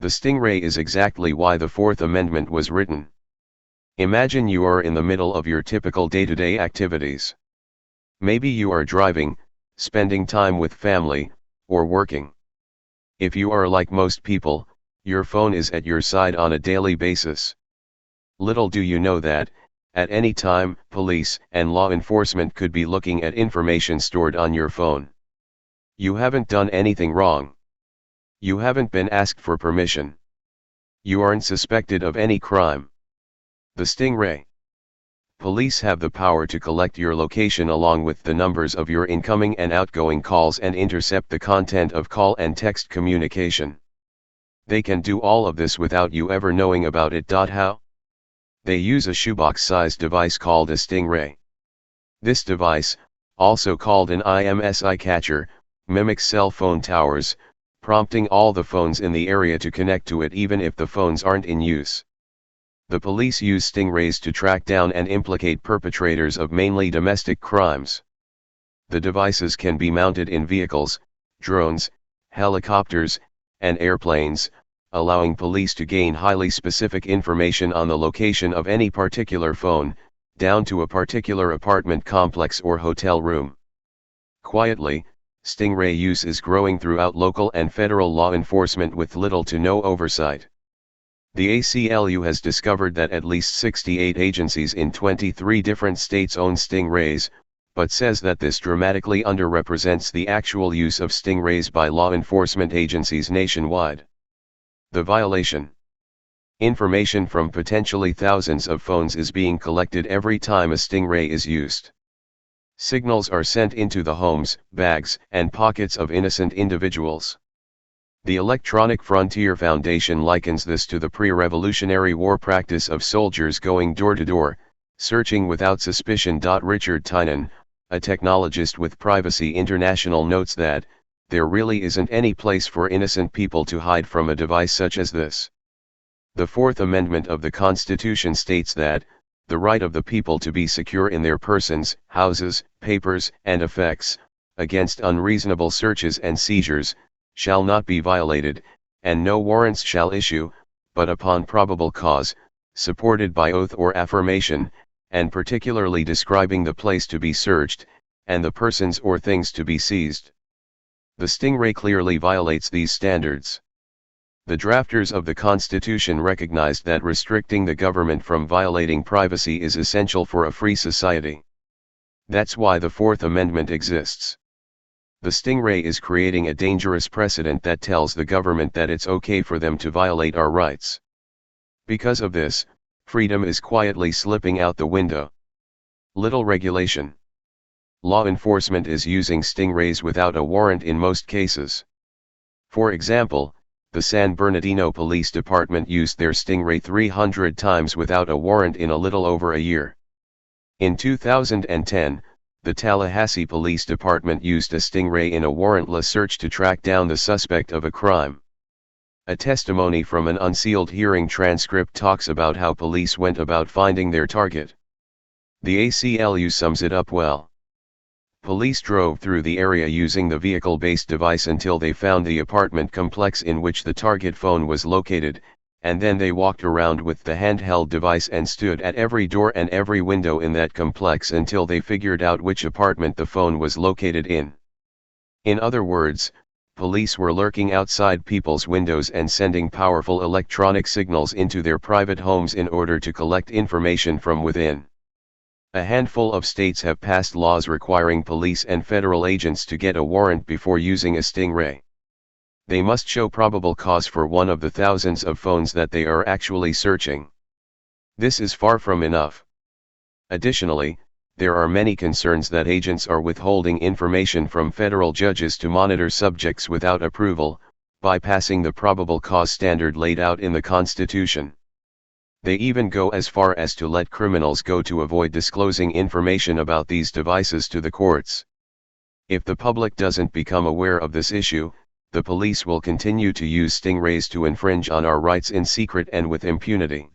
The StingRay is exactly why the Fourth Amendment was written. Imagine you are in the middle of your typical day-to-day activities. Maybe you are driving, spending time with family, or working. If you are like most people, your phone is at your side on a daily basis. Little do you know that, at any time, police and law enforcement could be looking at information stored on your phone. You haven't done anything wrong. You haven't been asked for permission. You aren't suspected of any crime. The StingRay. Police have the power to collect your location along with the numbers of your incoming and outgoing calls and intercept the content of call and text communication. They can do all of this without you ever knowing about it. How? They use a shoebox-sized device called a StingRay. This device, also called an IMSI catcher, mimics cell phone towers, prompting all the phones in the area to connect to it even if the phones aren't in use. The police use StingRays to track down and implicate perpetrators of mainly domestic crimes. The devices can be mounted in vehicles, drones, helicopters, and airplanes, allowing police to gain highly specific information on the location of any particular phone, down to a particular apartment complex or hotel room. Quietly, StingRay use is growing throughout local and federal law enforcement with little to no oversight. The ACLU has discovered that at least 68 agencies in 23 different states own StingRays, but says that this dramatically underrepresents the actual use of StingRays by law enforcement agencies nationwide. The violation. Information from potentially thousands of phones is being collected every time a StingRay is used. Signals are sent into the homes, bags, and pockets of innocent individuals. The Electronic Frontier Foundation likens this to the pre-Revolutionary War practice of soldiers going door to door, searching without suspicion. Richard Tynan, a technologist with Privacy International, notes that, there really isn't any place for innocent people to hide from a device such as this. The Fourth Amendment of the Constitution states that, the right of the people to be secure in their persons, houses, papers, and effects, against unreasonable searches and seizures, shall not be violated, and no warrants shall issue, but upon probable cause, supported by oath or affirmation, and particularly describing the place to be searched, and the persons or things to be seized. The StingRay clearly violates these standards. The drafters of the Constitution recognized that restricting the government from violating privacy is essential for a free society. That's why the Fourth Amendment exists. The StingRay is creating a dangerous precedent that tells the government that it's okay for them to violate our rights. Because of this, freedom is quietly slipping out the window. Little regulation. Law enforcement is using StingRays without a warrant in most cases. For example, the San Bernardino Police Department used their StingRay 300 times without a warrant in a little over a year. In 2010, the Tallahassee Police Department used a StingRay in a warrantless search to track down the suspect of a crime. A testimony from an unsealed hearing transcript talks about how police went about finding their target. The ACLU sums it up well. Police drove through the area using the vehicle-based device until they found the apartment complex in which the target phone was located, and then they walked around with the handheld device and stood at every door and every window in that complex until they figured out which apartment the phone was located in. In other words, police were lurking outside people's windows and sending powerful electronic signals into their private homes in order to collect information from within. A handful of states have passed laws requiring police and federal agents to get a warrant before using a StingRay. They must show probable cause for one of the thousands of phones that they are actually searching. This is far from enough. Additionally, there are many concerns that agents are withholding information from federal judges to monitor subjects without approval, bypassing the probable cause standard laid out in the Constitution. They even go as far as to let criminals go to avoid disclosing information about these devices to the courts. If the public doesn't become aware of this issue, the police will continue to use StingRays to infringe on our rights in secret and with impunity.